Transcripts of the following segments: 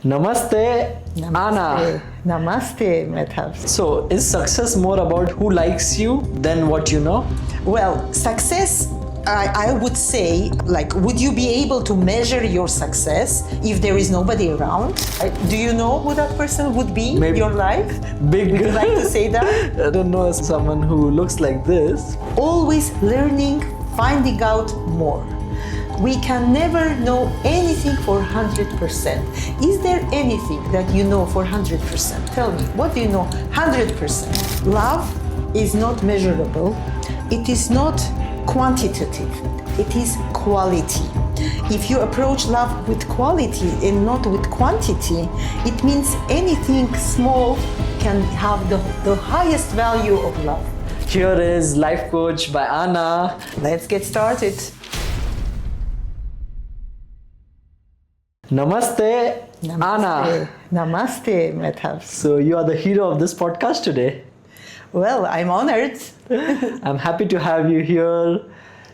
Namaste, Anna. Namaste, Medhav. So, is success more about who likes you than what you know? Well, success, I would say, would you be able to measure your success if there is nobody around? Do you know who that person would be in your life? Big. Would you like to say that? I don't know someone who looks like this. Always learning, finding out more. We can never know anything for 100%. Is there anything that you know for 100%? Tell me, what do you know 100%? Love is not measurable. It is not quantitative. It is quality. If you approach love with quality and not with quantity, it means anything small can have the highest value of love. Here is Life Coach by Anna. Let's get started. Namaste, Anna. Namaste, Medhav. So, you are the hero of this podcast today. Well, I'm honored. I'm happy to have you here.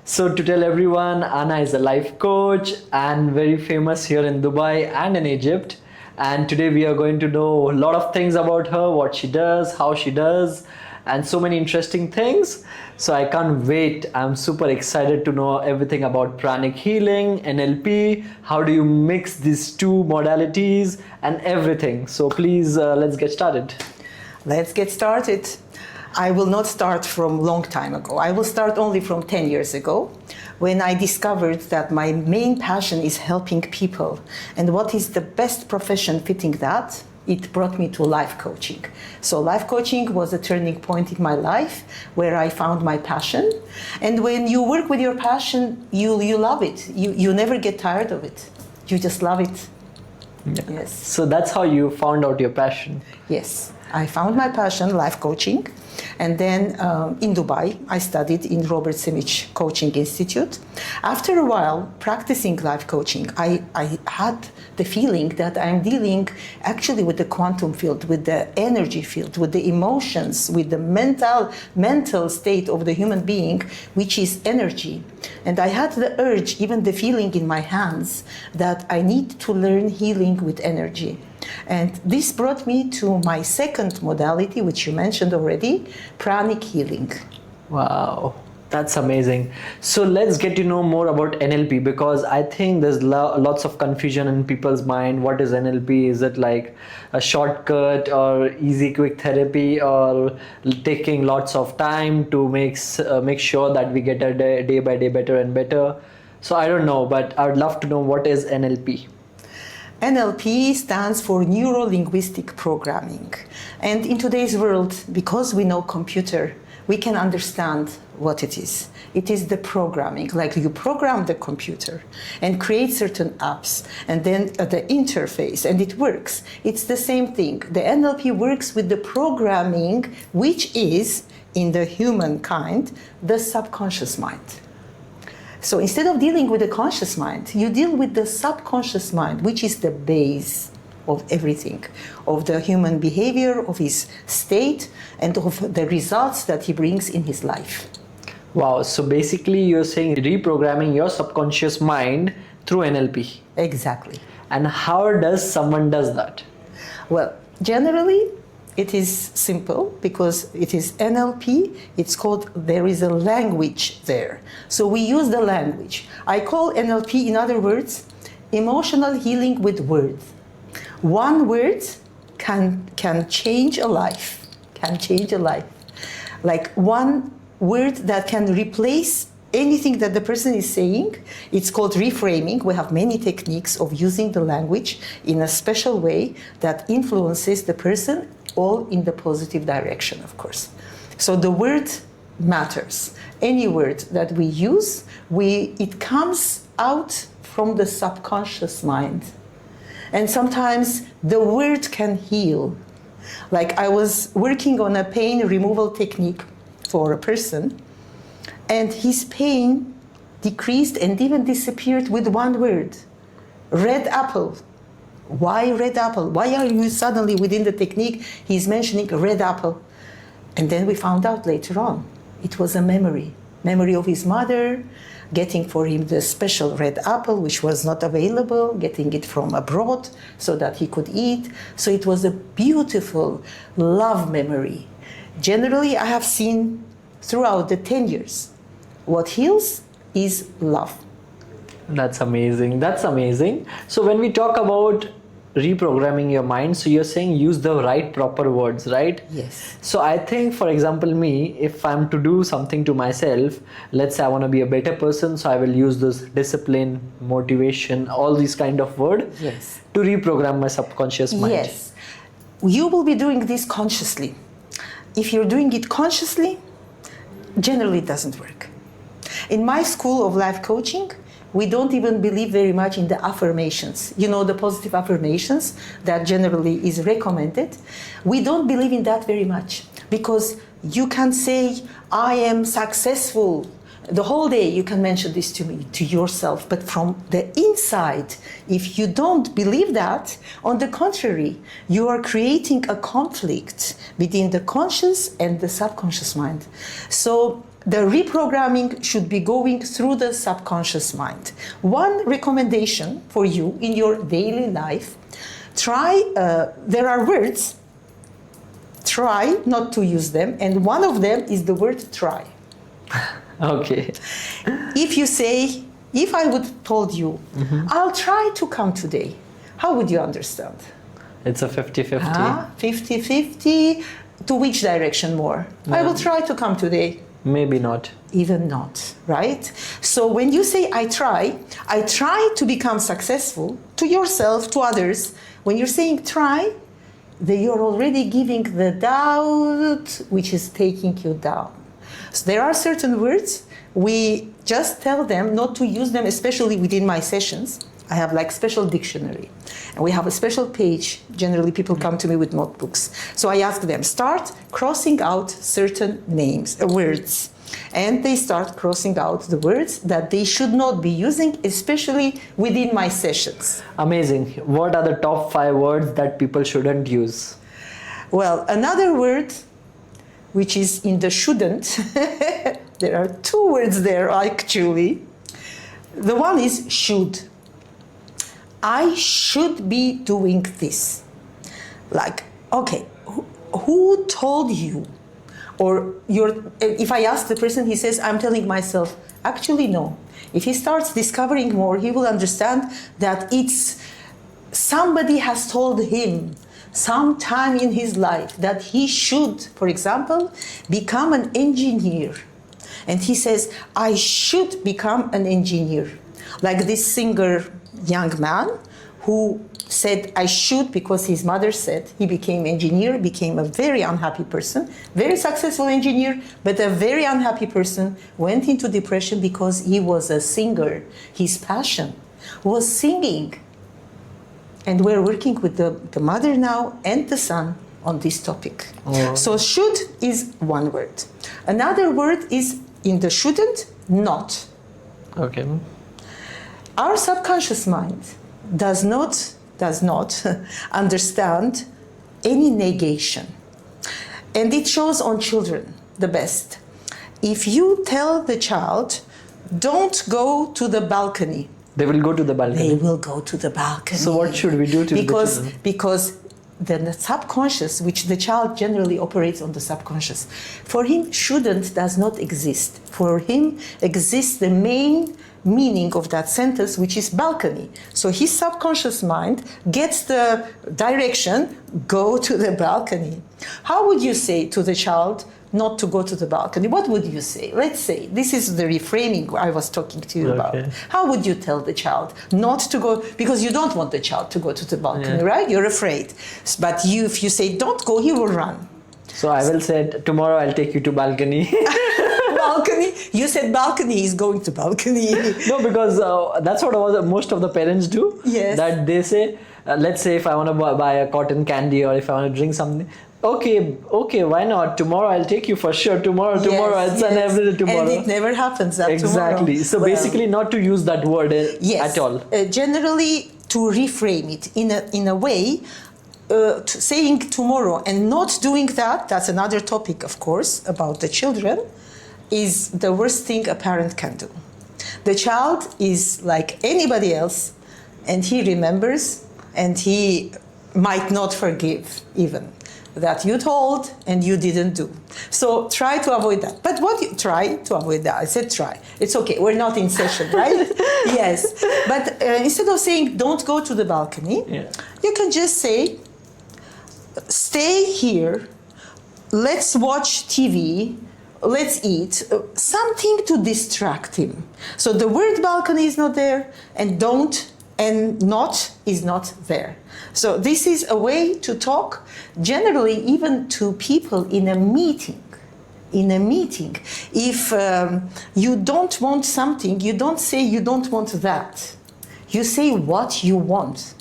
So, to tell everyone, Anna is a life coach and very famous here in Dubai and in Egypt. And today we are going to know a lot of things about her, what she does, how she does, and so many interesting things. So I can't wait. I'm super excited to know everything about Pranic Healing, NLP, how do you mix these two modalities and everything. So please, let's get started. Let's get started. I will not start from long time ago. I will start only from 10 years ago when I discovered that my main passion is helping people. And what is the best profession fitting that? It brought me to life coaching. So life coaching was a turning point in my life where I found my passion. And when you work with your passion, you love it. You never get tired of it. You just love it. Yeah. Yes. So that's how you found out your passion. Yes. I found my passion, life coaching. And then in Dubai, I studied in Robert Simic Coaching Institute. After a while practicing life coaching, I had the feeling that I'm dealing actually with the quantum field, with the energy field, with the emotions, with the mental state of the human being, which is energy. And I had the urge, even the feeling in my hands, that I need to learn healing with energy. And this brought me to my second modality, which you mentioned already, Pranic Healing. Wow, that's amazing. So let's get to know more about NLP, because I think there's lots of confusion in people's mind. What is NLP? Is it like a shortcut or easy quick therapy, or taking lots of time to make sure that we get a day by day better and better? So I don't know, but I would love to know, what is NLP? NLP stands for Neuro-Linguistic Programming. And in today's world, because we know computer, we can understand what it is. It is the programming, like you program the computer and create certain apps and then the interface, and it works. It's the same thing. The NLP works with the programming, which is, in the humankind, the subconscious mind. So instead of dealing with the conscious mind, you deal with the subconscious mind, which is the base of everything, of the human behavior, of his state, and of the results that he brings in his life. Wow, so basically you're saying reprogramming your subconscious mind through NLP. Exactly. And how does someone does that? Well, generally, it is simple because it is NLP. It's called, there is a language there. So we use the language. I call NLP, in other words, emotional healing with words. One word can change a life, Like one word that can replace anything that the person is saying. It's called reframing. We have many techniques of using the language in a special way that influences the person, all in the positive direction, of course. So the word matters. Any word that we use, it comes out from the subconscious mind. And sometimes the word can heal. Like I was working on a pain removal technique for a person, and his pain decreased and even disappeared with one word: red apple. Why red apple? Why are you suddenly within the technique he's mentioning red apple? And then we found out later on, it was a memory. memory of his mother, getting for him the special red apple, which was not available, getting it from abroad so that he could eat. So it was a beautiful love memory. Generally, I have seen throughout the 10 years, what heals is love. That's amazing. That's amazing. So when we talk about reprogramming your mind, so you're saying use the right proper words, right? Yes. So I think, for example, me, if I'm to do something to myself, let's say I want to be a better person, so I will use this discipline, motivation, all these kind of words Yes. to reprogram my subconscious mind. Yes. You will be doing this consciously. If you're doing it consciously, generally it doesn't work. In my school of life coaching, we don't even believe very much in the affirmations. You know, the positive affirmations that generally is recommended. We don't believe in that very much because you can say, I am successful. The whole day you can mention this to me, to yourself, but from the inside, if you don't believe that, on the contrary, you are creating a conflict between the conscious and the subconscious mind. So the reprogramming should be going through the subconscious mind. One recommendation for you in your daily life, there are words, try not to use them, and one of them is the word try. Okay. If you say, if I would told you, I'll try to come today, how would you understand? It's a 50-50. 50-50, to which direction more? I will try to come today. Maybe not. Even not, right? So when you say I try to become successful to yourself, to others. When you're saying try, then you're already giving the doubt which is taking you down. So there are certain words, we just tell them not to use them, especially within my sessions. I have like special dictionary. And we have a special page. Generally, people come to me with notebooks. So I ask them, start crossing out certain names, words. And they start crossing out the words that they should not be using, especially within my sessions. Amazing. What are the top 5 words that people shouldn't use? Well, another word, which is in the shouldn't, there are 2 words there actually. The one is should. I should be doing this. Like, okay, who told you? Or if I ask the person, he says, I'm telling myself, actually no. If he starts discovering more, he will understand that it's somebody has told him sometime in his life that he should, for example, become an engineer. And he says, I should become an engineer. Like this singer, young man who said I should because his mother said. He became engineer, became a very unhappy person, very successful engineer, but a very unhappy person, went into depression because he was a singer. His passion was singing. And we're working with the mother now and the son on this topic. Oh. So should is one word. Another word is in the shouldn't, not. Okay. Our subconscious mind does not understand any negation. And it shows on children the best. If you tell the child, don't go to the balcony. They will go to the balcony. They will go to the balcony. So what should we do to the children? Because the subconscious, which the child generally operates on the subconscious, for him shouldn't does not exist. For him exists the main meaning of that sentence, which is balcony. So his subconscious mind gets the direction, go to the balcony. How would you say to the child not to go to the balcony? What would you say? Let's say, this is the reframing I was talking to you about. How would you tell the child not to go? Because you don't want the child to go to the balcony, right? You're afraid. But if you say don't go, he will run. So I will say, tomorrow I'll take you to balcony. Balcony? You said balcony, he's going to balcony. No, because that's what most of the parents do. Yes. That they say, let's say if I want to buy a cotton candy or if I want to drink something, okay, why not? Tomorrow I'll take you for sure. Tomorrow, I'll send everything tomorrow. And it never happens that exactly. Tomorrow. So basically not to use that word at all. Generally to reframe it in a way, saying tomorrow and not doing that, that's another topic, of course, about the children. is the worst thing a parent can do. The child is like anybody else, and he remembers, and he might not forgive even that you told and you didn't do. So try to avoid that. But what you try to avoid that? I said try. It's okay. We're not in session, right? Yes. But instead of saying don't go to the balcony, you can just say stay here. Let's watch TV. Let's eat. Something to distract him. So the word balcony is not there, and don't and not is not there. So this is a way to talk generally even to people in a meeting. In a meeting, if you don't want something, you don't say you don't want that. You say what you want.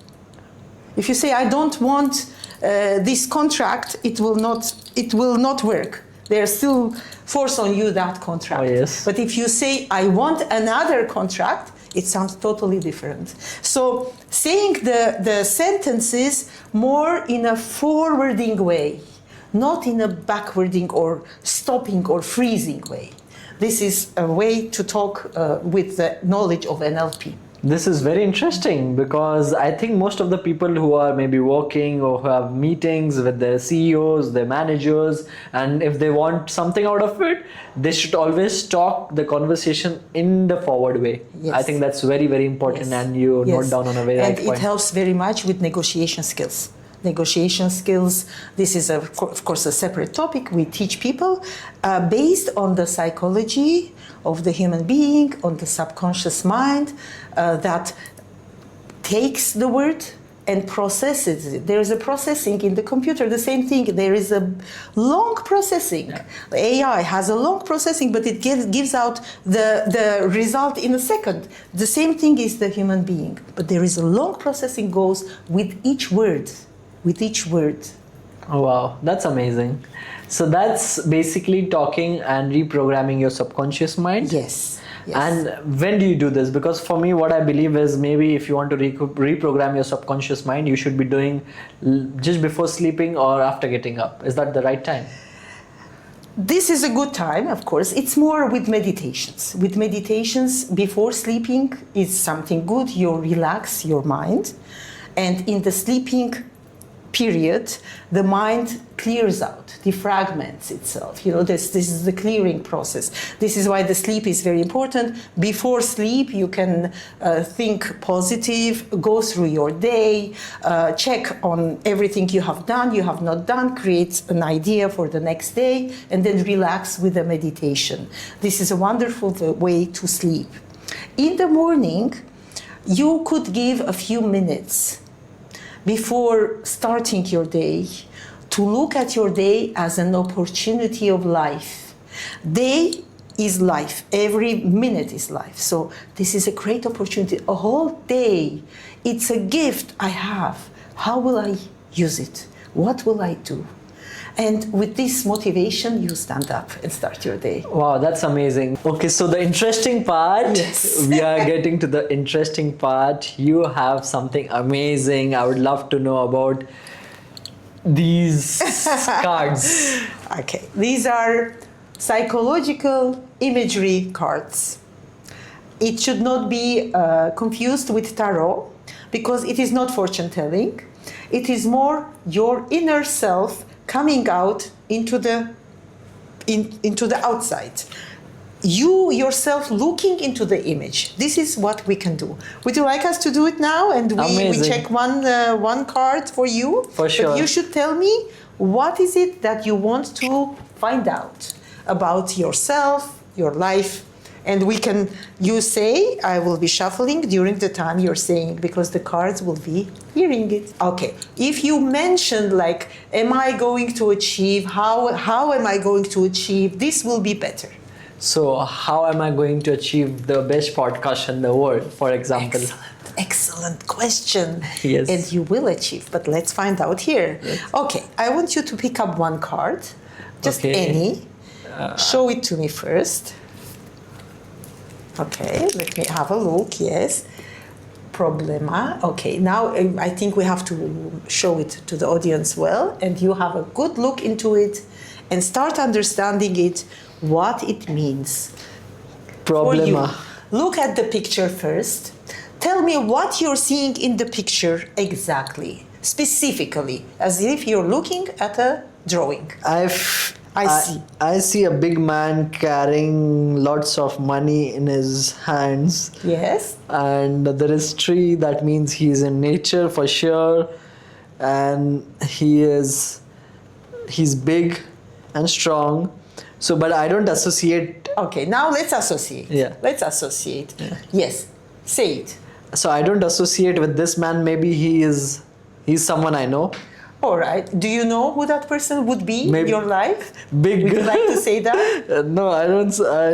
If you say I don't want this contract, it will not work. There's still force on you that contract. Oh, yes. But if you say I want another contract, it sounds totally different. So saying the sentences more in a forwarding way, not in a backwarding or stopping or freezing way. This is a way to talk with the knowledge of NLP. This is very interesting because I think most of the people who are maybe working or who have meetings with their CEOs, their managers, and if they want something out of it, they should always talk the conversation in the forward way. Yes. I think that's very, very important, and you note down on a very right point. And it helps very much with negotiation skills. Negotiation skills, this is of course a separate topic we teach people based on the psychology of the human being, on the subconscious mind that takes the word and processes it. There is a processing in the computer, the same thing. There is a long processing. Yeah. AI has a long processing, but it gives out the result in a second. The same thing is the human being, but there is a long processing goes with each word. With each word. Oh wow, that's amazing. So that's basically talking and reprogramming your subconscious mind. Yes. Yes. And when do you do this? Because for me, what I believe is maybe if you want to reprogram your subconscious mind, you should be doing just before sleeping or after getting up. Is that the right time? This is a good time, of course. It's more with meditations. With meditations before sleeping is something good. You relax your mind. And in the sleeping period, the mind clears out, defragments itself. You know, this is the clearing process. This is why the sleep is very important. Before sleep, you can think positive, go through your day, check on everything you have done, you have not done, create an idea for the next day, and then relax with a meditation. This is a wonderful way to sleep. In the morning, you could give a few minutes before starting your day to look at your day as an opportunity of life. Day is life. Every minute is life. So this is a great opportunity. A whole day, it's a gift I have. How will I use it? What will I do? And with this motivation, you stand up and start your day. Wow, that's amazing. Okay, so the interesting part, yes. We are getting to the interesting part. You have something amazing. I would love to know about these cards. Okay, these are psychological imagery cards. It should not be confused with tarot because it is not fortune telling. It is more your inner self coming out into the outside. You yourself looking into the image. This is what we can do. Would you like us to do it now? And we check one card for you. For sure. But you should tell me what is it that you want to find out about yourself, your life. And you say, I will be shuffling during the time you're saying, because the cards will be hearing it. Okay, if you mention like, am I going to achieve, how am I going to achieve, this will be better. So how am I going to achieve the best podcast in the world, for example? Excellent question. Yes. And you will achieve, but let's find out here. Yes. Okay, I want you to pick up one card, just any. Show it to me first. Okay, let me have a look, yes. Problema. Okay, now I think we have to show it to the audience well, and you have a good look into it, and start understanding it, what it means for you. Problema. Look at the picture first. Tell me what you're seeing in the picture exactly, specifically, as if you're looking at a drawing. I see. I see a big man carrying lots of money in his hands. Yes. And there is tree, that means he's in nature for sure. And he's big and strong. So, but I don't associate. Okay, now let's associate. Yeah. Let's associate. Yeah. Yes. Say it. So I don't associate with this man. Maybe he's someone I know. All right. Do you know who that person would be in your life? Big. Would you like to say that? No, I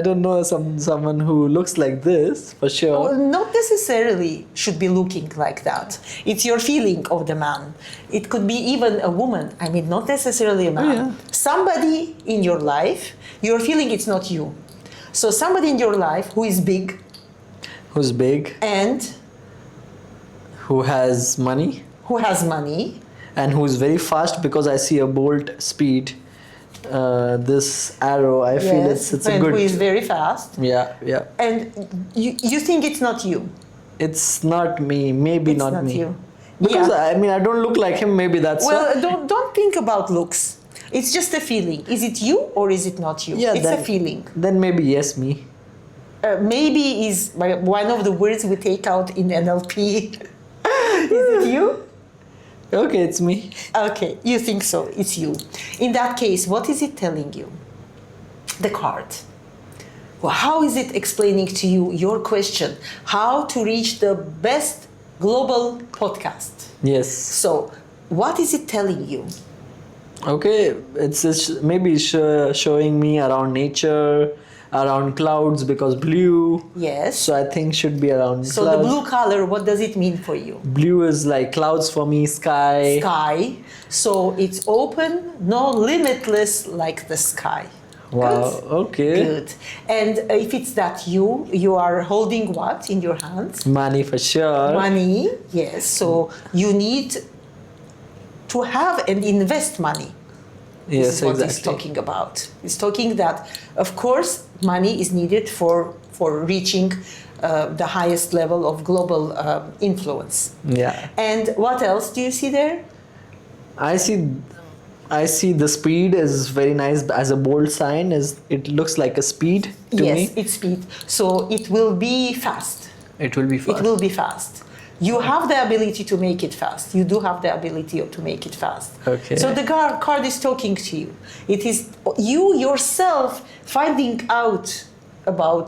don't know someone who looks like this for sure. Well, not necessarily should be looking like that. It's your feeling of the man. It could be even a woman. I mean, not necessarily a man. Oh, yeah. Somebody in your life, you're feeling it's not you. So somebody in your life who is big. Who's big? And who has money. Who has money. And who's very fast, because I see a bolt speed. This arrow, I feel it's a and good. Who is very fast. Yeah, yeah. And you think it's not you. It's not me. Maybe It's not me. You. Because I mean, I don't look like him. Maybe that's. Well, why. don't think about looks. It's just a feeling. Is it you or is it not you? Yeah, it's then, a feeling. Then maybe yes, me. Maybe is one of the words we take out in NLP. Is it you? Okay, it's me. Okay, you think so. It's you. In that case, what is it telling you? The card. Well, how is it explaining to you your question? How to reach the best global podcast? Yes. So, what is it telling you? Okay, it's maybe showing me around nature, around clouds, because blue. Yes. So I think should be around So clouds. the blue color, what does it mean for you? Blue is like clouds for me, sky. Sky. So it's open, no limitless like the sky. Wow, Good? okay. Good. And if it's that you are holding what in your hands? Money for sure. Money, yes. So you need to have and invest money. Yes, This is what exactly. he's talking about. He's talking that, of course, money is needed for reaching the highest level of global influence. Yeah. And what else do you see there? I see the speed is very nice as a bold sign. It looks like a speed to me. Yes, it's speed. So it will be fast. It will be fast. It will be fast. You have the ability to make it fast. You do have the ability to make it fast. Okay. So the card is talking to you. It is you yourself finding out about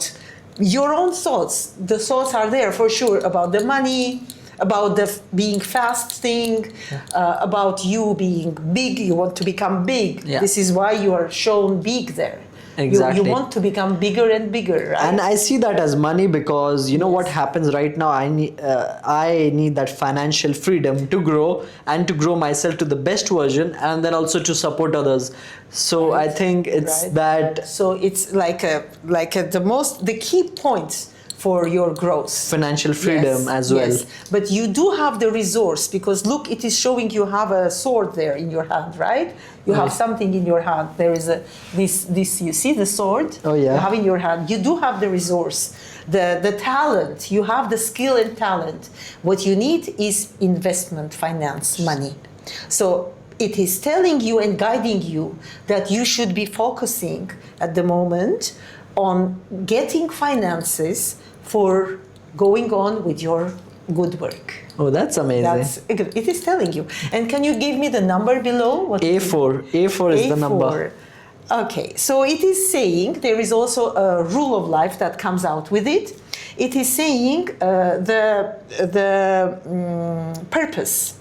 your own thoughts. The thoughts are there for sure about the money, about the being fast thing, about you being big. You want to become big. Yeah. This is why you are shown big there. Exactly. You want to become bigger and bigger, right? And I see that as money because you know what happens right now. I need that financial freedom to grow and to grow myself to the best version, and then also to support others. So I think it's that. So it's like the key points for your growth. Financial freedom as well. Yes. But you do have the resource because look, it is showing you have a sword there in your hand, right? You have something in your hand. There is this you see the sword? Oh yeah. You have in your hand. You do have the resource, the talent. You have the skill and talent. What you need is investment, finance, money. So it is telling you and guiding you that you should be focusing at the moment on getting finances for going on with your good work. Oh, that's amazing. It is telling you. And can you give me the number below? What A4. A4 is the number. Okay, so it is saying there is also a rule of life that comes out with it. It is saying purpose.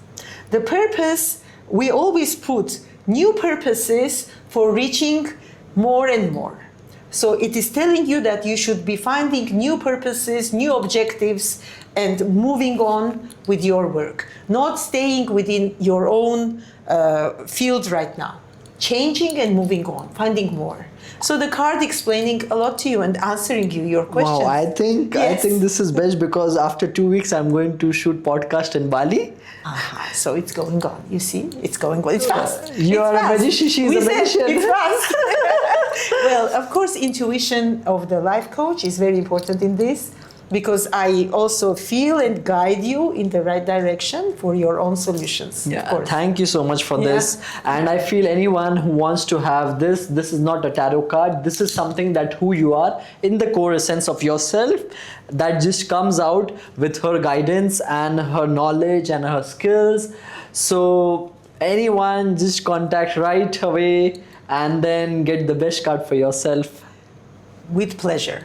The purpose, we always put new purposes for reaching more and more. So it is telling you that you should be finding new purposes, new objectives, and moving on with your work, not staying within your own field right now. changing and moving on, finding more. So the card explaining a lot to you and answering you your questions. Wow, I think Yes. this is best because after 2 weeks I'm going to shoot podcast in Bali. So it's going on. You see, it's going on. It's fast. You It's are a fast. magician. She's We a said magician. It's fast. Well, of course, intuition of the life coach is very important in this, because I also feel and guide you in the right direction for your own solutions. Of Yeah, course. thank you so much for Yeah. this. And I feel anyone who wants to have this is not a tarot card. This is something that who you are in the core essence of yourself, that just comes out with her guidance and her knowledge and her skills. So anyone just contact right away and then get the best card for yourself. With pleasure.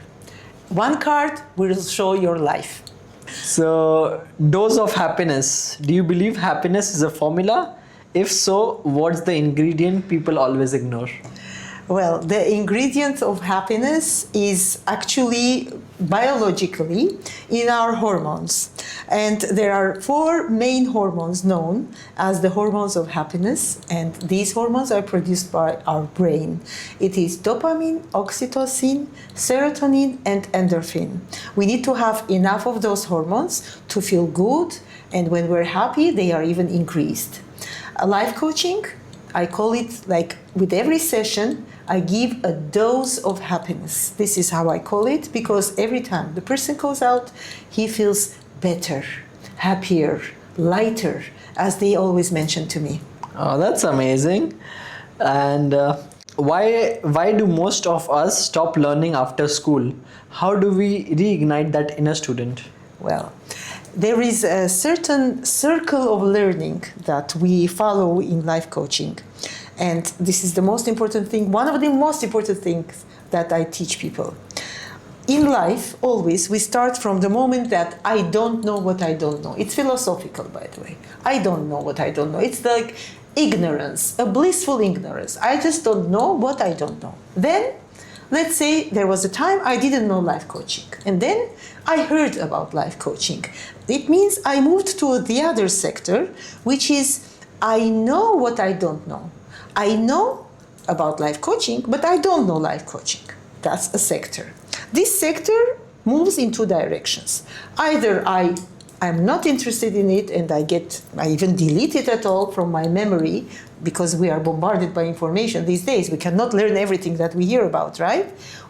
One card will show your life. So, dose of happiness. Do you believe happiness is a formula? If so, what's the ingredient people always ignore? Well, the ingredient of happiness is actually biologically in our hormones. And there are 4 main hormones known as the hormones of happiness. And these hormones are produced by our brain. It is dopamine, oxytocin, serotonin, and endorphin. We need to have enough of those hormones to feel good. And when we're happy, they are even increased. Life coaching, I call it like with every session, I give a dose of happiness. This is how I call it, because every time the person goes out, he feels better, happier, lighter, as they always mention to me. Oh, that's amazing. And why do most of us stop learning after school? How do we reignite that inner student? Well, there is a certain circle of learning that we follow in life coaching. And this is the most important thing, one of the most important things that I teach people. In life, always, we start from the moment that I don't know what I don't know. It's philosophical, by the way. I don't know what I don't know. It's like ignorance, a blissful ignorance. I just don't know what I don't know. Then, let's say there was a time I didn't know life coaching. And then I heard about life coaching. It means I moved to the other sector, which is I know what I don't know. I know about life coaching, but I don't know life coaching. That's a sector. This sector moves in 2 directions. Either I'm not interested in it and I even delete it at all from my memory, because we are bombarded by information these days. We cannot learn everything that we hear about, right?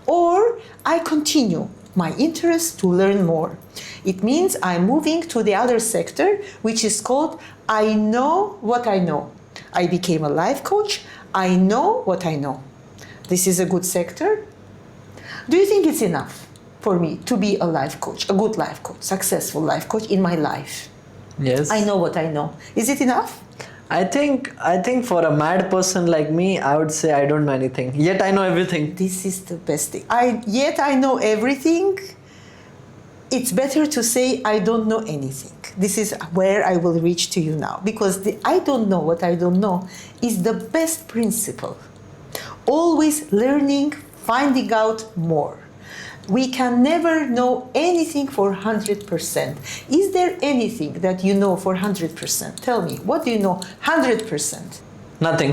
Or I continue my interest to learn more. It means I'm moving to the other sector, which is called I know what I know. I became a life coach. I know what I know. This is a good sector. Do you think it's enough for me to be a life coach, a good life coach, successful life coach in my life? Yes. I know what I know. Is it enough? I think for a mad person like me, I would say I don't know anything. Yet I know everything. This is the best thing. Yet I know everything. It's better to say I don't know anything. This is where I will reach to you now, because the I don't know what I don't know is the best principle. Always learning, finding out more. We can never know anything for 100%. Is there anything that you know for 100%? Tell me, what do you know 100%? Nothing.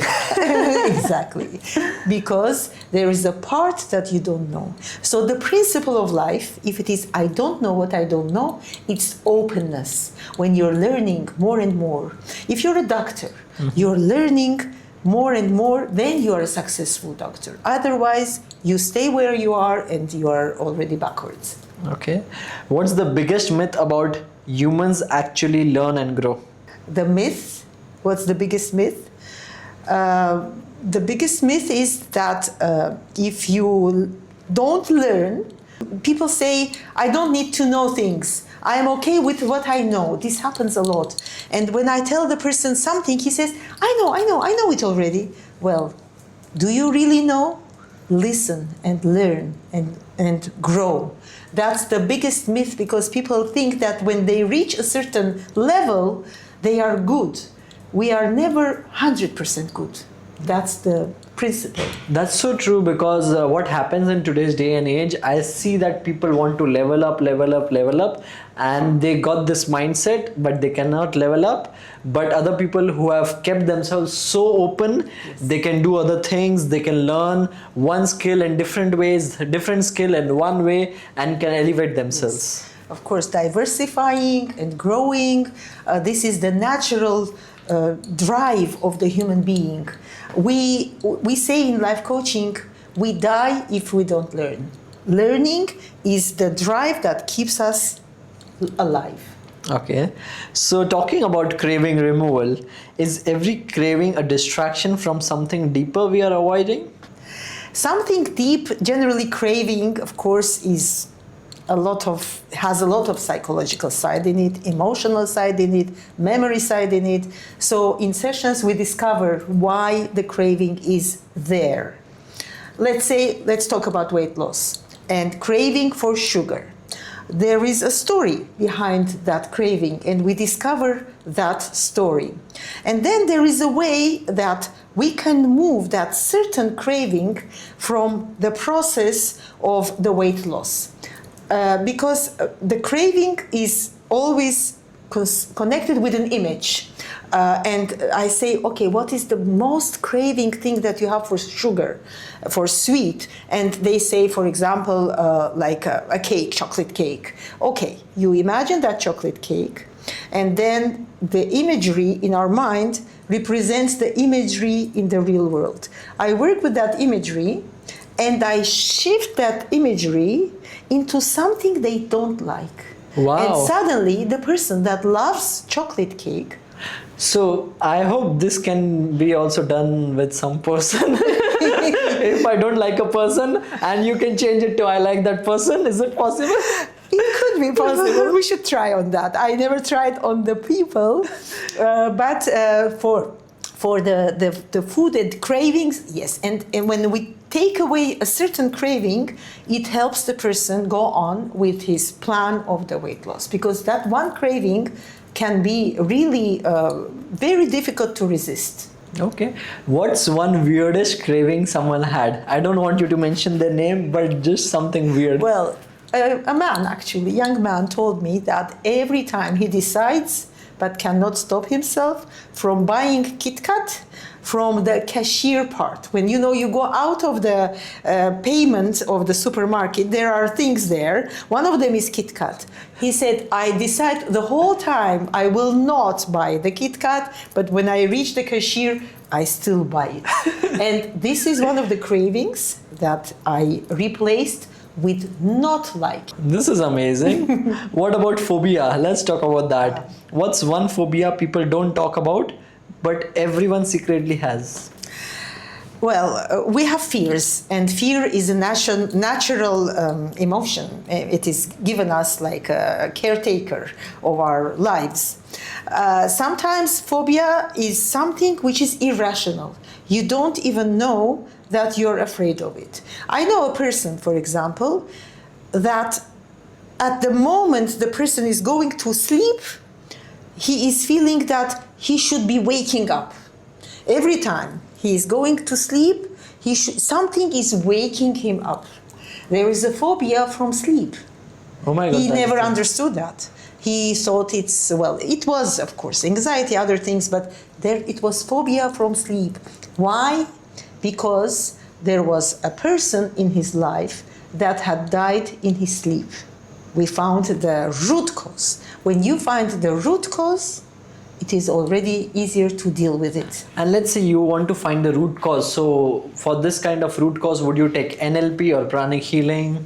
Exactly. Because there is a part that you don't know. So the principle of life, if it is I don't know what I don't know, it's openness. When you're learning more and more. If you're a doctor, you're learning more and more, then you are a successful doctor. Otherwise, you stay where you are and you are already backwards. Okay. What's the biggest myth about humans actually learn and grow? The myth, what's the biggest myth? The biggest myth is that if you don't learn, people say, I don't need to know things. I am okay with what I know. This happens a lot. And when I tell the person something, he says, I know it already. Well, do you really know? Listen and learn and grow. That's the biggest myth, because people think that when they reach a certain level, they are good. We are never 100% good. That's the principle. That's so true, because what happens in today's day and age, I see that people want to level up, and they got this mindset, but they cannot level up. But other people who have kept themselves so open, they can do other things, they can learn one skill in different ways, different skill in one way, and can elevate themselves. Of course, diversifying and growing, this is the natural drive of the human being. We say in life coaching, we die if we don't learn. Learning is the drive that keeps us alive. Okay, so talking about craving removal, is every craving a distraction from something deeper we are avoiding? Something deep, generally craving, of course, has a lot of psychological side in it, emotional side in it, memory side in it. So in sessions we discover why the craving is there. Let's talk about weight loss and craving for sugar. There is a story behind that craving, and we discover that story. And then there is a way that we can move that certain craving from the process of the weight loss. Because the craving is always connected with an image. And I say, okay, what is the most craving thing that you have for sugar, for sweet? And they say, for example, like a cake, chocolate cake. Okay, you imagine that chocolate cake, and then the imagery in our mind represents the imagery in the real world. I work with that imagery, and I shift that imagery into something they don't like. Wow. And suddenly the person that loves chocolate cake. So I hope this can be also done with some person. If I don't like a person and you can change it to I like that person, is it possible? It could be possible. We should try on that. I never tried on the people, but for the food and cravings, yes. And when we take away a certain craving, it helps the person go on with his plan of the weight loss, because that one craving can be really very difficult to resist. Okay. What's one weirdest craving someone had? I don't want you to mention their name, but just something weird. Well, a man, actually, a young man, told me that every time he decides but cannot stop himself from buying Kit Kat from the cashier part. When you go out of the payment of the supermarket, there are things there. One of them is Kit Kat. He said, I decide the whole time I will not buy the Kit Kat, but when I reach the cashier, I still buy it. And this is one of the cravings that I replaced with not liking. This is amazing. What about phobia? Let's talk about that. What's one phobia people don't talk about, but everyone secretly has? Well, we have fears, and fear is a natural emotion. It is given us like a caretaker of our lives. Sometimes phobia is something which is irrational. You don't even know that you're afraid of it. I know a person, for example, that at the moment the person is going to sleep, he is feeling that he should be waking up. Every time he is going to sleep, something is waking him up. There is a phobia from sleep. Oh my God. He never understood that. He thought it was, of course, anxiety, other things, but it was phobia from sleep. Why? Because there was a person in his life that had died in his sleep. We found the root cause. When you find the root cause, it is already easier to deal with it. And let's say you want to find the root cause. So for this kind of root cause, would you take NLP or Pranic Healing?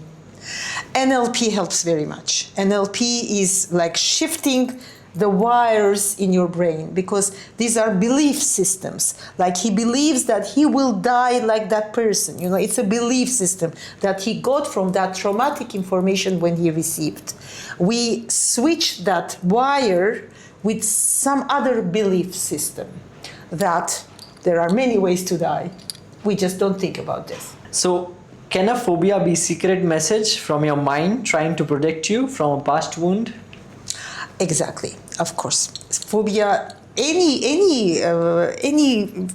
NLP helps very much. NLP is like shifting the wires in your brain, because these are belief systems. Like he believes that he will die like that person. It's a belief system that he got from that traumatic information when he received. We switch that wire with some other belief system, that there are many ways to die. We just don't think about this. So can a phobia be a secret message from your mind trying to protect you from a past wound? Exactly, of course. Phobia any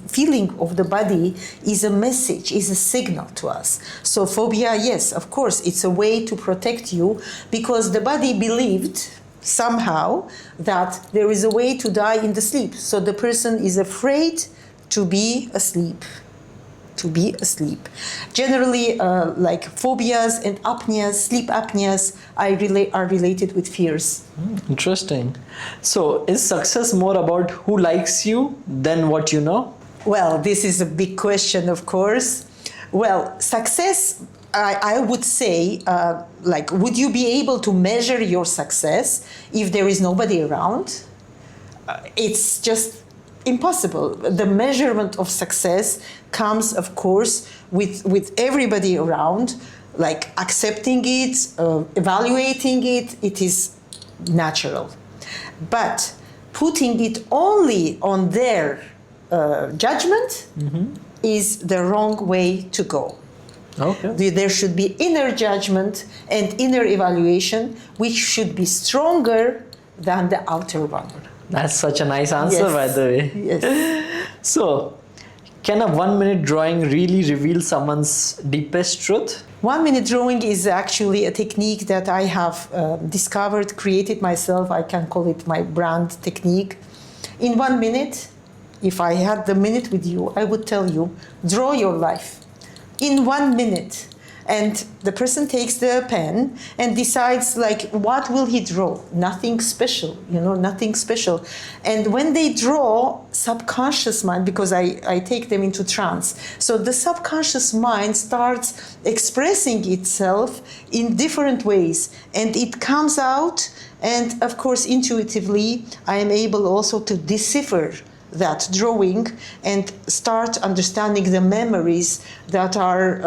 feeling of the body is a message, is a signal to us. So phobia, yes, of course, it's a way to protect you, because the body believed somehow that there is a way to die in the sleep. So the person is afraid to be asleep. To be asleep. Generally, like phobias and apneas, sleep apneas, are related with fears. Interesting. So, is success more about who likes you than what you know? Well, this is a big question, of course. Well, success, I would say, like, would you be able to measure your success if there is nobody around? It's just impossible. The measurement of success comes, of course, with everybody around, like accepting it, evaluating it. It is natural. But putting it only on their judgment is the wrong way to go. Okay. There should be inner judgment and inner evaluation, which should be stronger than the outer one. That's such a nice answer, Yes. by the way. Yes. So, can a 1 minute drawing really reveal someone's deepest truth? 1 minute drawing is actually a technique that I have discovered, created myself. I can call it my brand technique. In 1 minute, if I had the minute with you, I would tell you, draw your life. In 1 minute. And the person takes the pen and decides, like, what will he draw? Nothing special, nothing special. And when they draw, subconscious mind, because I take them into trance, so the subconscious mind starts expressing itself in different ways, and it comes out, and of course intuitively I am able also to decipher that drawing and start understanding the memories that are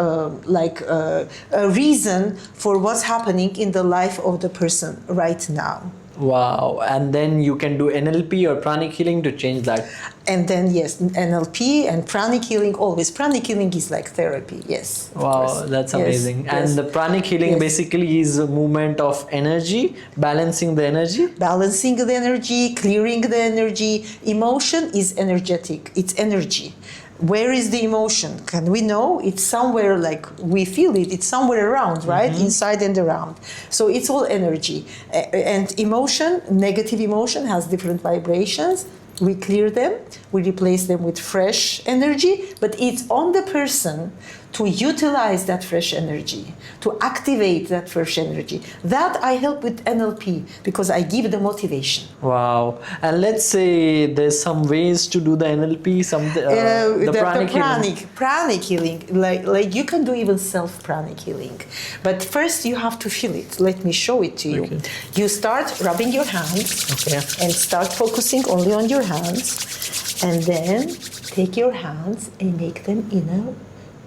a reason for what's happening in the life of the person right now. Wow. And then you can do NLP or Pranic Healing to change that. And then, yes, NLP and Pranic Healing, always. Pranic Healing is like therapy, yes. of Wow, course. that's Yes, amazing. yes. And the Pranic Healing Yes. basically is a movement of energy, balancing the energy. Balancing the energy, clearing the energy. Emotion is energetic, it's energy. Where is the emotion? Can we know? It's somewhere, like we feel it, it's somewhere around, right? Inside and around. So it's all energy. And emotion, negative emotion, has different vibrations. We clear them, we replace them with fresh energy, but it's on the person to utilize that fresh energy, to activate that fresh energy. That I help with NLP because I give the motivation. Wow. And let's say there's some ways to do the NLP, the Pranic Healing. Pranic healing, like you can do even self-pranic healing. But first you have to feel it. Let me show it to you. Okay. You start rubbing your hands Okay. and start focusing only on your hands. And then take your hands and make them in a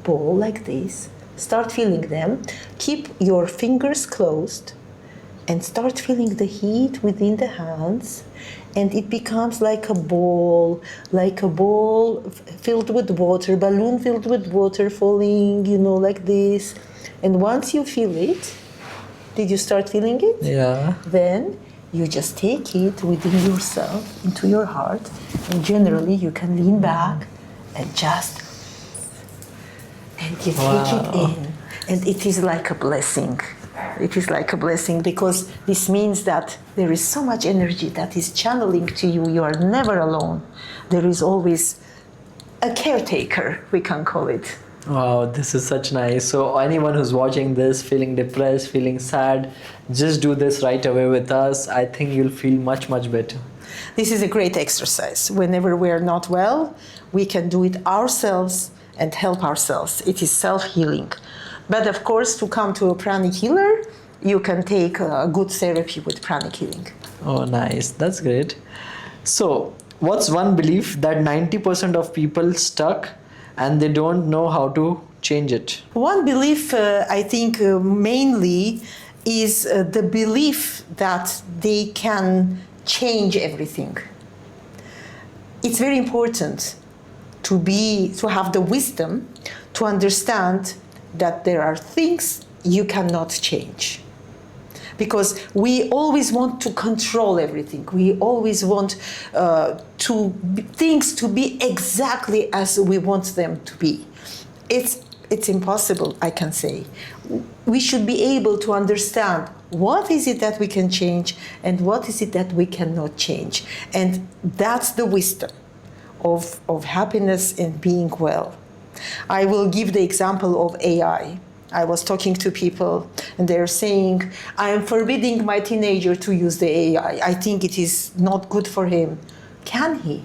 ball like this. Start feeling them. Keep your fingers closed and start feeling the heat within the hands, and it becomes like a ball filled with water, balloon filled with water falling, like this. And once you feel it, did you start feeling it? Yeah. Then you just take it within yourself, into your heart, and generally you can lean back and just, and you take it in. And it is like a blessing. It is like a blessing because this means that there is so much energy that is channeling to you. You are never alone. There is always a caretaker, we can call it. Wow, this is such nice. So anyone who's watching this, feeling depressed, feeling sad, just do this right away with us. I think you'll feel much, much better. This is a great exercise. Whenever we are not well, we can do it ourselves and help ourselves. It is self-healing. But of course, to come to a pranic healer, you can take a good therapy with pranic healing. Oh, nice. That's great. So, what's one belief that 90% of people stuck and they don't know how to change it? One belief, I think, mainly is the belief that they can change everything. It's very important to have the wisdom to understand that there are things you cannot change. because we always want to control everything. We always want things to be exactly as we want them to be. It's impossible, I can say. We should be able to understand what is it that we can change and what is it that we cannot change. And that's the wisdom of happiness and being well. I will give the example of AI. I was talking to people and they're saying, I am forbidding my teenager to use the AI. I think it is not good for him. Can he?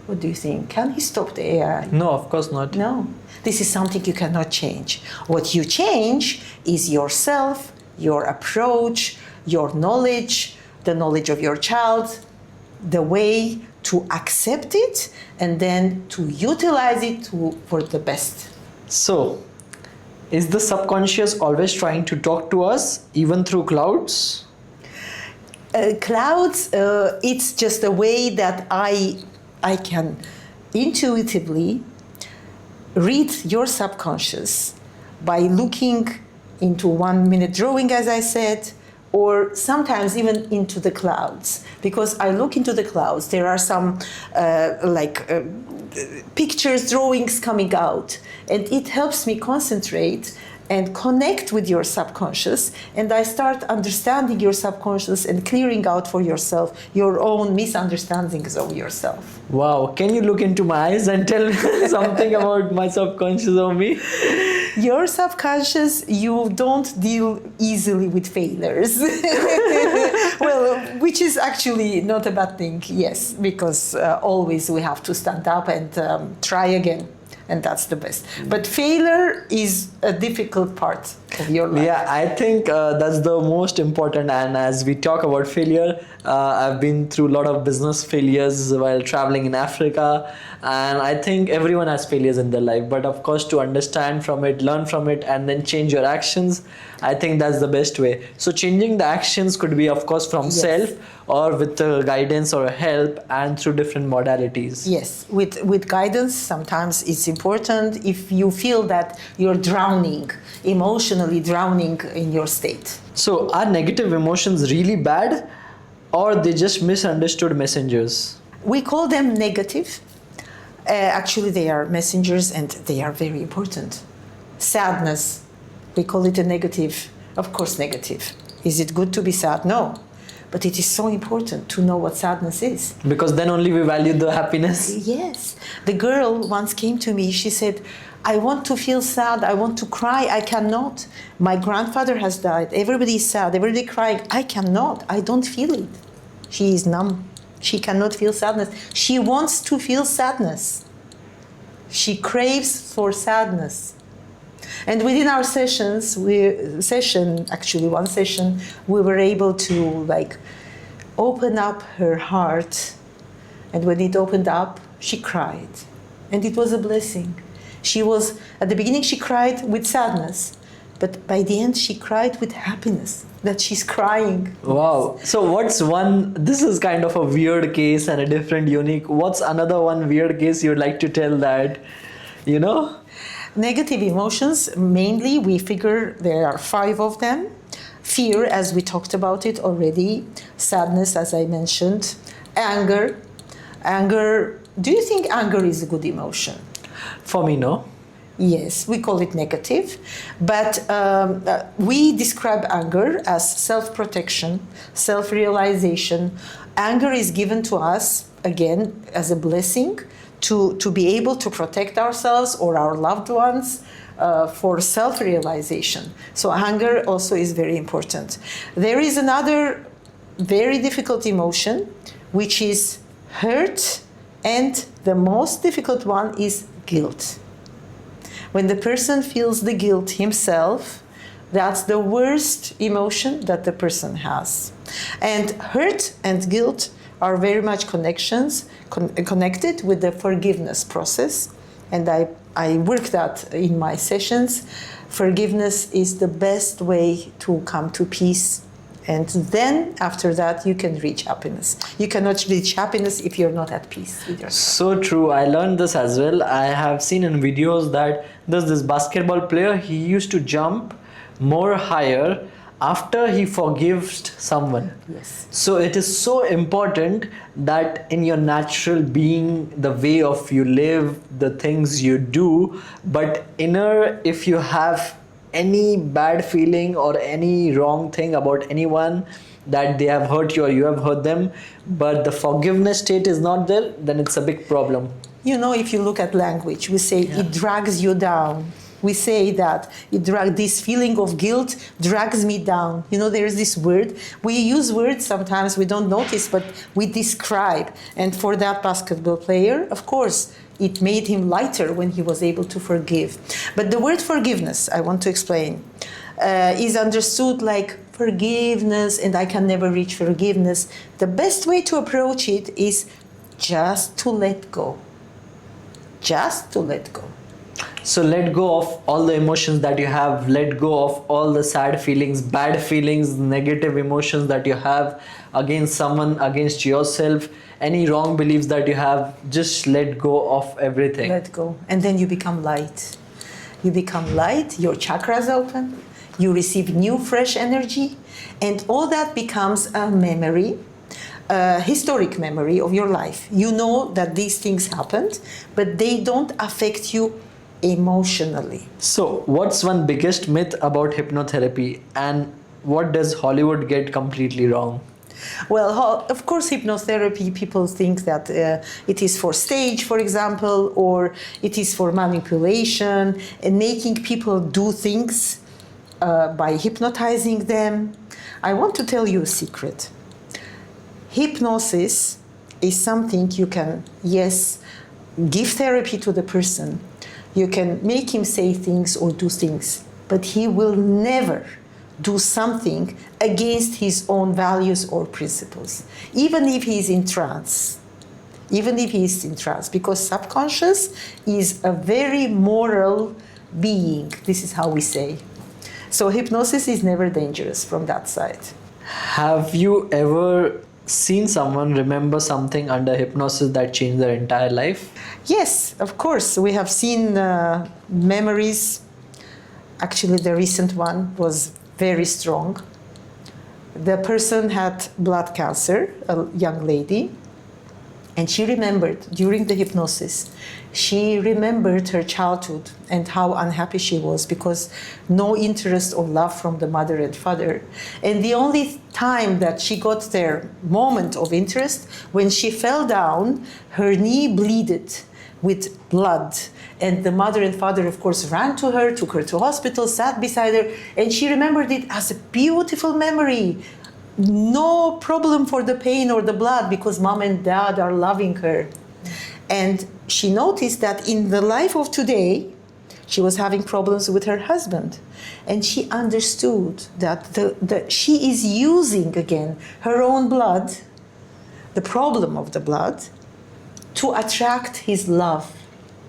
What do you think? Can he stop the AI? No, of course not. No. This is something you cannot change. What you change is yourself, your approach, your knowledge, the knowledge of your child, the way to accept it and then to utilize it for the best. So, is the subconscious always trying to talk to us, even through clouds? Clouds, it's just a way that I can intuitively read your subconscious by looking into 1 minute drawing, as I said, or sometimes even into the clouds. Because I look into the clouds, there are some pictures, drawings coming out, and it helps me concentrate and connect with your subconscious, and I start understanding your subconscious and clearing out for yourself your own misunderstandings of yourself. Wow, can you look into my eyes and tell me something about my subconscious or me? Your subconscious, you don't deal easily with failures. Well, which is actually not a bad thing, yes, because always we have to stand up and try again. And that's the best. But failure is a difficult part of your life. Yeah, I think that's the most important. And as we talk about failure, I've been through a lot of business failures while traveling in Africa. And I think everyone has failures in their life. But of course, to understand from it, learn from it, and then change your actions, I think that's the best way. So changing the actions could be, of course, from self or with guidance or help and through different modalities. Yes, with guidance, sometimes it's important if you feel that you're drowning, emotionally drowning in your state. So are negative emotions really bad, or they just misunderstood messengers? We call them negative. Actually, they are messengers and they are very important. Sadness, we call it a negative. Of course, negative. Is it good to be sad? No. But it is so important to know what sadness is. Because then only we value the happiness. Yes. The girl once came to me, she said, I want to feel sad, I want to cry, I cannot. My grandfather has died, everybody is sad, everybody crying, I cannot, I don't feel it. She is numb. She cannot feel sadness. She wants to feel sadness. She craves for sadness. And within our sessions, one session, we were able to open up her heart. And when it opened up, she cried. And it was a blessing. At the beginning, she cried with sadness. But by the end, she cried with happiness that she's crying. Wow. So this is kind of a weird case and a different, unique. What's another one weird case you'd like to tell that, Negative emotions, mainly, we figure there are 5 of them. Fear, as we talked about it already. Sadness, as I mentioned. Anger. Do you think anger is a good emotion? For me, no. Yes, we call it negative. But we describe anger as self-protection, self-realization. Anger is given to us, again, as a blessing to be able to protect ourselves or our loved ones for self-realization. So anger also is very important. There is another very difficult emotion, which is hurt, and the most difficult one is guilt. When the person feels the guilt himself, that's the worst emotion that the person has. And hurt and guilt are very much connected with the forgiveness process. And I work that in my sessions. Forgiveness is the best way to come to peace. And then after that, you can reach happiness. You cannot reach happiness if you're not at peace with yourself. So true. I learned this as well. I have seen in videos that there's this basketball player, he used to jump more higher after he forgives someone. Yes. So it is so important that in your natural being, the way of you live, the things you do, but inner, if you have any bad feeling or any wrong thing about anyone, that they have hurt you or you have hurt them, but the forgiveness state is not there, then it's a big problem. You know, if you look at language, we say it drags you down. We say that this feeling of guilt drags me down. You know, there's this word. We use words sometimes we don't notice, but we describe. And for that basketball player, of course, it made him lighter when he was able to forgive. But the word forgiveness, I want to explain, is understood like forgiveness, and I can never reach forgiveness. The best way to approach it is just to let go. Just to let go. So let go of all the emotions that you have, let go of all the sad feelings, bad feelings, negative emotions that you have against someone, against yourself, any wrong beliefs that you have, just let go of everything. Let go. And then you become light. You become light, your chakras open, you receive new fresh energy, and all that becomes a memory, a historic memory of your life. You know that these things happened, but they don't affect you emotionally. So what's one biggest myth about hypnotherapy, and what does Hollywood get completely wrong? Well, of course, hypnotherapy, people think that it is for stage, for example, or it is for manipulation and making people do things by hypnotizing them. I want to tell you a secret. Hypnosis is something you can, yes, give therapy to the person. You can make him say things or do things, but he will never do something against his own values or principles, even if he is in trance. Even if he is in trance, because subconscious is a very moral being. This is how we say. So hypnosis is never dangerous from that side. Have you ever seen someone remember something under hypnosis that changed their entire life? Yes, of course. We have seen memories. Actually, the recent one was very strong. The person had blood cancer, a young lady, and she remembered during the hypnosis, she remembered her childhood and how unhappy she was because no interest or love from the mother and father. And the only time that she got their moment of interest, when she fell down, her knee bleeded with blood. And the mother and father, of course, ran to her, took her to hospital, sat beside her, and she remembered it as a beautiful memory. No problem for the pain or the blood because mom and dad are loving her. And she noticed that in the life of today, she was having problems with her husband. And she understood that she is using again her own blood, the problem of the blood, to attract his love,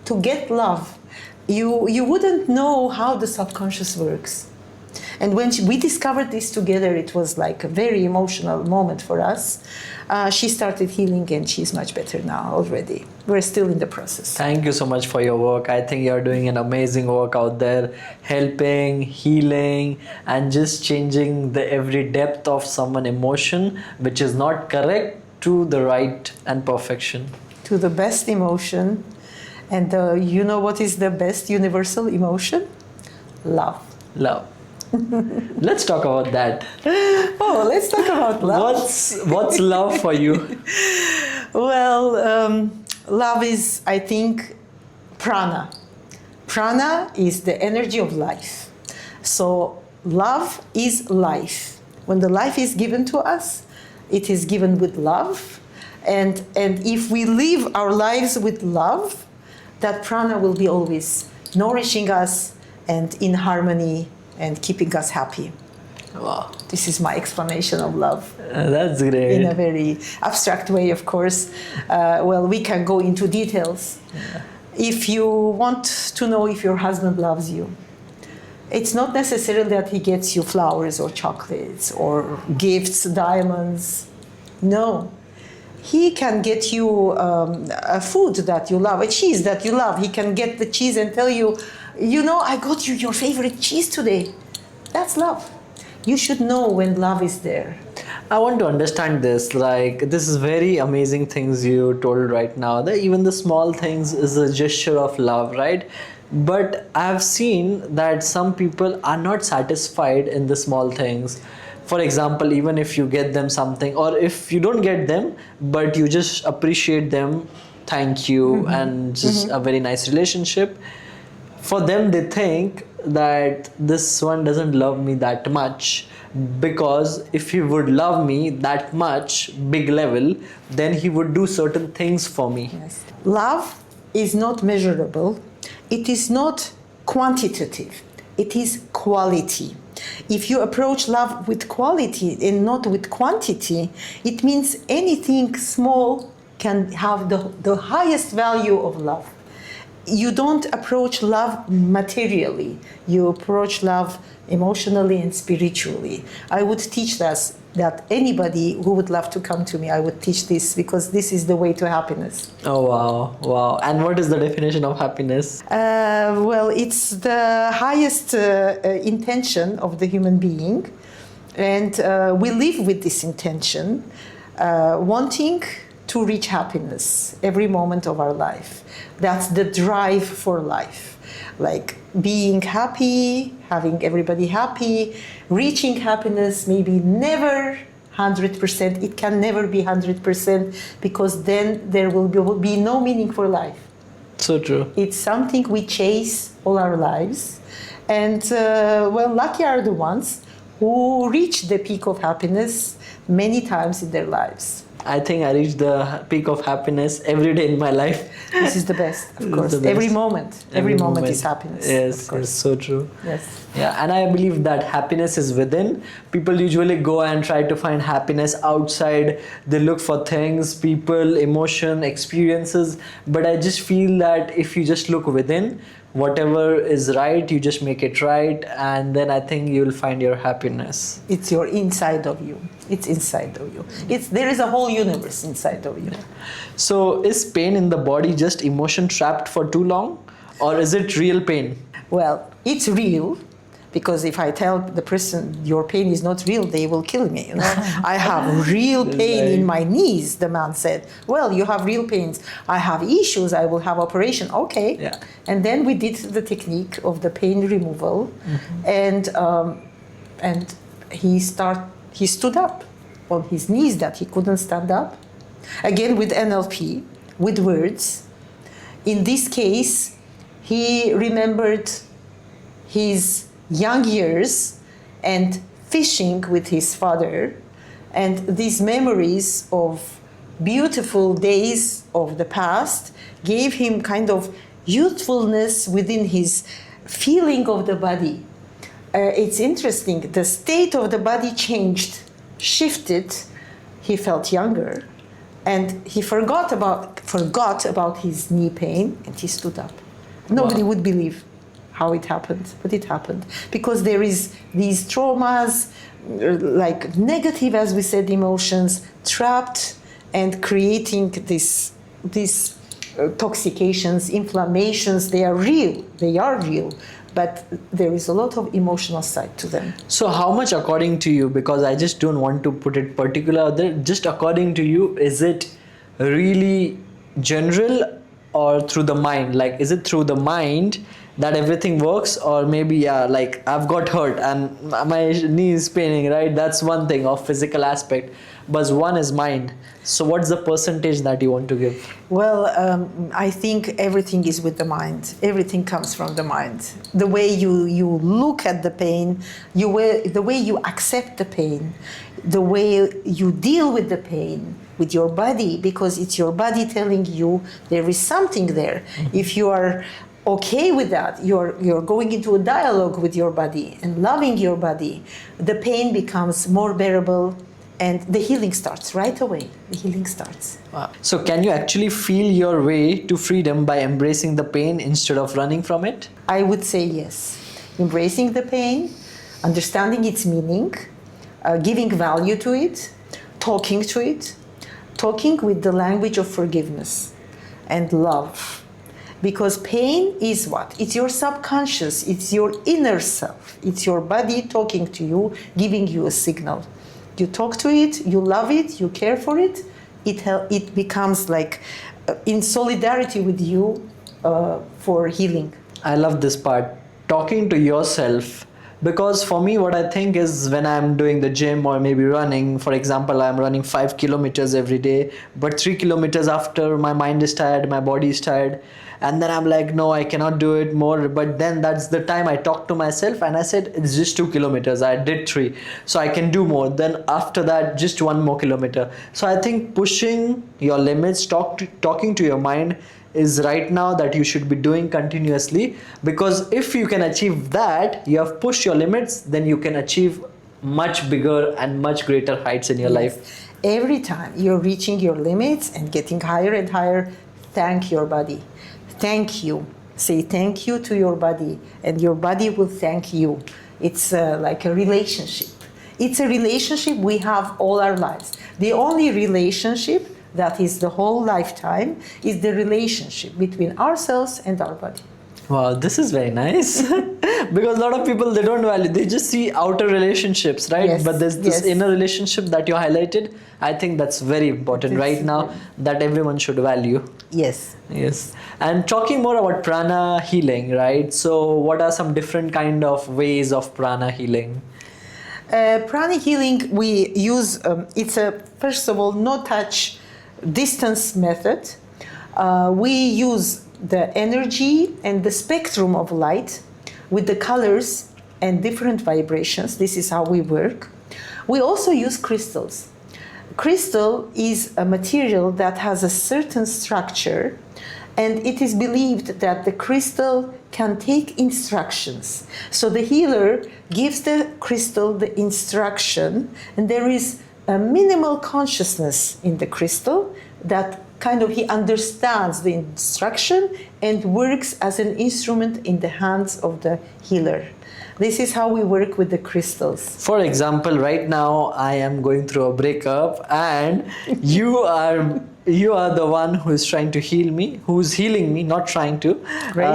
to get love. You wouldn't know how the subconscious works. And when we discovered this together, it was like a very emotional moment for us. She started healing and she's much better now already. We're still in the process. Thank you so much for your work. I think you're doing an amazing work out there, helping, healing, and just changing the every depth of someone's emotion, which is not correct, to the right and perfection. To the best emotion. And you know what is the best universal emotion? Love. Love. Let's talk about that. Oh, let's talk about love. What's love for you? Well, love is, I think, prana. Prana is the energy of life. So love is life. When the life is given to us, it is given with love. And if we live our lives with love, that prana will be always nourishing us and in harmony and keeping us happy. Wow. This is my explanation of love. That's great. In a very abstract way, of course. Well, we can go into details. Yeah. If you want to know if your husband loves you, it's not necessarily that he gets you flowers or chocolates or gifts, diamonds. No. He can get you a food that you love, a cheese that you love. He can get the cheese and tell you, you know, I got you your favorite cheese today. That's love. You should know when love is there. I want to understand this. Like, this is very amazing things you told right now. That even the small things is a gesture of love, right? But I've seen that some people are not satisfied in the small things. For example, even if you get them something, or if you don't get them, but you just appreciate them, thank you, and just a very nice relationship. For them, they think that this one doesn't love me that much, because if he would love me that much, big level, then he would do certain things for me. Yes. Love is not measurable. It is not quantitative. It is quality. If you approach love with quality and not with quantity, it means anything small can have the highest value of love. You don't approach love materially. You approach love emotionally and spiritually. I would teach that anybody who would love to come to me, I would teach this, because this is the way to happiness. Oh, wow, wow. And what is the definition of happiness? Well, it's the highest intention of the human being, and we live with this intention, wanting to reach happiness every moment of our life. That's the drive for life. Like being happy, having everybody happy, reaching happiness, maybe never 100%. It can never be 100%, because then there will be no meaning for life. So true. It's something we chase all our lives. And well, lucky are the ones who reach the peak of happiness many times in their lives. I think I reach the peak of happiness every day in my life. This is the best, of course. The best. Every moment is happiness. Yes, yes, so true. Yes. Yeah, and I believe that happiness is within. People usually go and try to find happiness outside. They look for things, people, emotion, experiences. But I just feel that if you just look within, whatever is right, you just make it right, and then I think you'll find your happiness. It's your inside of you. It's inside of you. There is a whole universe inside of you. So is pain in the body just emotion trapped for too long, or is it real pain? Well, it's real, because if I tell the person your pain is not real, they will kill me. You know, I have real pain in my knees. The man said, "Well, you have real pains. I have issues. I will have operation." Okay. Yeah. And then we did the technique of the pain removal, and he stood up on his knees that he couldn't stand up. Again with NLP, with words. In this case, he remembered his young years and fishing with his father, and these memories of beautiful days of the past gave him kind of youthfulness within his feeling of the body. It's interesting, the state of the body changed, shifted. He felt younger, and he forgot about his knee pain, and he stood up. Nobody would believe how it happened, but it happened, because there is these traumas, like negative, as we said, emotions trapped and creating these toxications, inflammations. They are real, but there is a lot of emotional side to them. So how much, according to you, because I just don't want to put it particular there, just according to you, is it really general or through the mind? Like, is it through the mind that everything works, or maybe like I've got hurt and my knee is paining, right? That's one thing of physical aspect, but one is mind. So what's the percentage that you want to give? Well, I think everything is with the mind. Everything comes from the mind. The way you look at the pain, the way you accept the pain, the way you deal with the pain, with your body, because it's your body telling you there is something there. If you are okay with that, you're going into a dialogue with your body and loving your body, the pain becomes more bearable, and the healing starts right away. The healing starts. Wow. So can you actually feel your way to freedom by embracing the pain instead of running from it? I would say yes. Embracing the pain, understanding its meaning, giving value to it, talking with the language of forgiveness and love. Because pain is what? It's your subconscious, it's your inner self, it's your body talking to you, giving you a signal. You talk to it, you love it, you care for it, it becomes like in solidarity with you for healing. I love this part, talking to yourself. Because for me, what I think is when I'm doing the gym or maybe running, for example, I'm running 5 kilometers every day, but 3 kilometers after, my mind is tired, my body is tired. And then I'm like, no, I cannot do it more. But then that's the time I talk to myself and I said, it's just 2 kilometers. I did 3. So I can do more. Then after that, just 1 more kilometer. So I think pushing your limits, talking to your mind is right now that you should be doing continuously, because if you can achieve that, you have pushed your limits, then you can achieve much bigger and much greater heights in your life. Every time you're reaching your limits and getting higher and higher, thank your body. Thank you. Say thank you to your body, and your body will thank you. It's like a relationship. It's a relationship we have all our lives. The only relationship that is the whole lifetime is the relationship between ourselves and our body. Wow, this is very nice. Because a lot of people, they don't value, they just see outer relationships, right? Yes, But there's this inner relationship that you highlighted. I think that's very important right now, that everyone should value. Yes. Yes. And talking more about prana healing, right? So what are some different kind of ways of prana healing? Pranic healing, we use, it's a, first of all, no touch distance method. We use the energy and the spectrum of light with the colors and different vibrations. This is how we work. We also use crystals. Crystal is a material that has a certain structure, and it is believed that the crystal can take instructions. So the healer gives the crystal the instruction, and there is a minimal consciousness in the crystal that kind of he understands the instruction and works as an instrument in the hands of the healer. This is how we work with the crystals. For example, right now I am going through a breakup, and you are the one who is trying to heal me, who's healing me, not trying to. Great.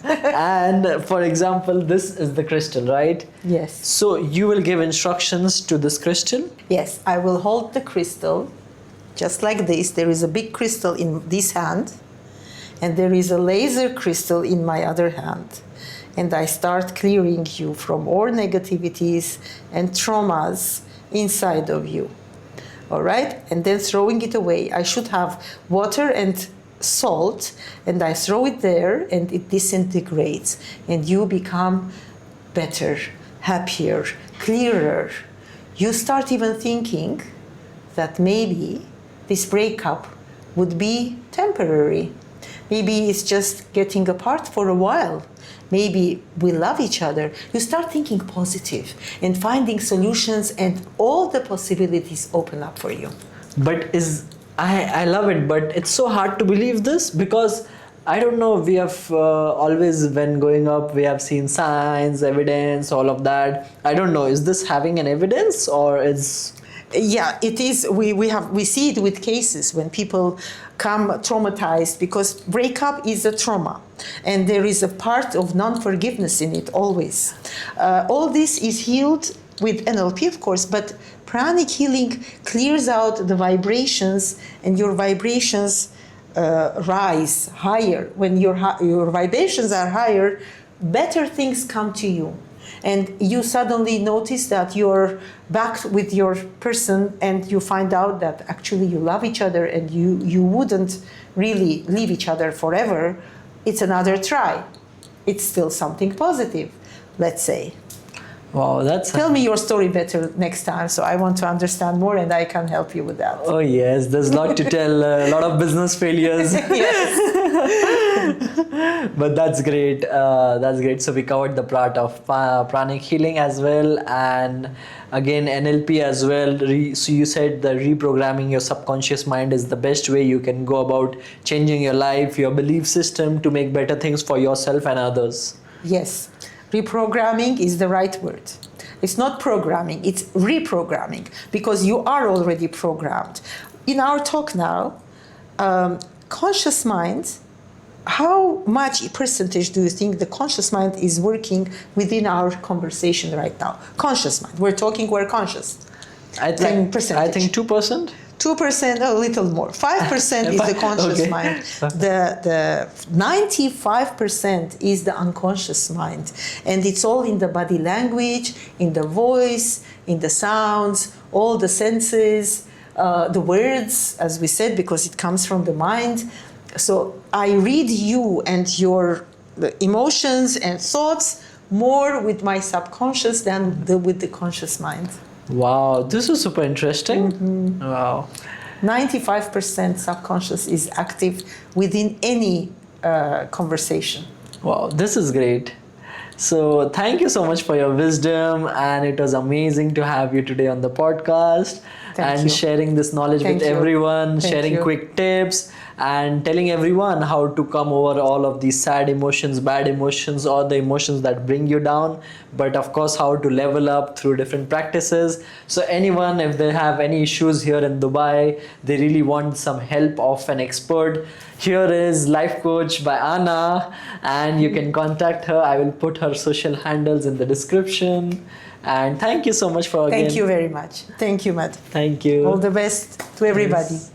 And for example, this is the crystal, right? Yes. So you will give instructions to this crystal? Yes, I will hold the crystal just like this. There is a big crystal in this hand, and there is a laser crystal in my other hand. And I start clearing you from all negativities and traumas inside of you. All right? And then throwing it away. I should have water and salt, and I throw it there, and it disintegrates. And you become better, happier, clearer. You start even thinking that maybe this breakup would be temporary. Maybe it's just getting apart for a while. Maybe we love each other. You start thinking positive and finding solutions, and all the possibilities open up for you. But I love it, but it's so hard to believe this, because I don't know, we have always, when growing up, we have seen signs, evidence, all of that. I don't know, is this having an evidence, or is... Yeah, it is. We see it with cases when people come traumatized, because breakup is a trauma, and there is a part of non-forgiveness in it always. All this is healed with NLP, of course, but pranic healing clears out the vibrations, and your vibrations rise higher. When your vibrations are higher, better things come to you. And you suddenly notice that you're back with your person, and you find out that actually you love each other, and you wouldn't really leave each other forever. It's another try. It's still something positive, let's say. Wow, that's... Tell me your story better next time, so I want to understand more, and I can help you with that. Oh yes, there's a lot to tell, a lot of business failures. But that's great. That's great. So we covered the part of pranic healing as well, and again NLP as well. So you said the reprogramming your subconscious mind is the best way you can go about changing your life, your belief system, to make better things for yourself and others. Yes, reprogramming is the right word. It's not programming, it's reprogramming, because you are already programmed. In our talk now, conscious mind how much percentage do you think the conscious mind is working within our conversation right now? Conscious mind. We're conscious. I think percentage. 2%. 2%, a little more. 5% is the conscious Okay. mind. The 95% is the unconscious mind. And it's all in the body language, in the voice, in the sounds, all the senses, the words, as we said, because it comes from the mind. So I read you and your emotions and thoughts more with my subconscious than with the conscious mind. Wow, this is super interesting. Mm-hmm. Wow. 95% subconscious is active within any conversation. Wow, this is great. So, thank you so much for your wisdom, and it was amazing to have you today on the podcast Thank you. sharing this knowledge Thank with you. everyone, Thank sharing you. quick tips, and telling everyone how to come over all of these sad emotions, bad emotions, or the emotions that bring you down. But of course, how to level up through different practices. So, anyone, if they have any issues here in Dubai, they really want some help of an expert, here is Life Coach by Anna, and you can contact her. I will put her social handles in the description. And thank you so much for again. Thank you very much. Thank you, Matt. Thank you. All the best to everybody. Yes.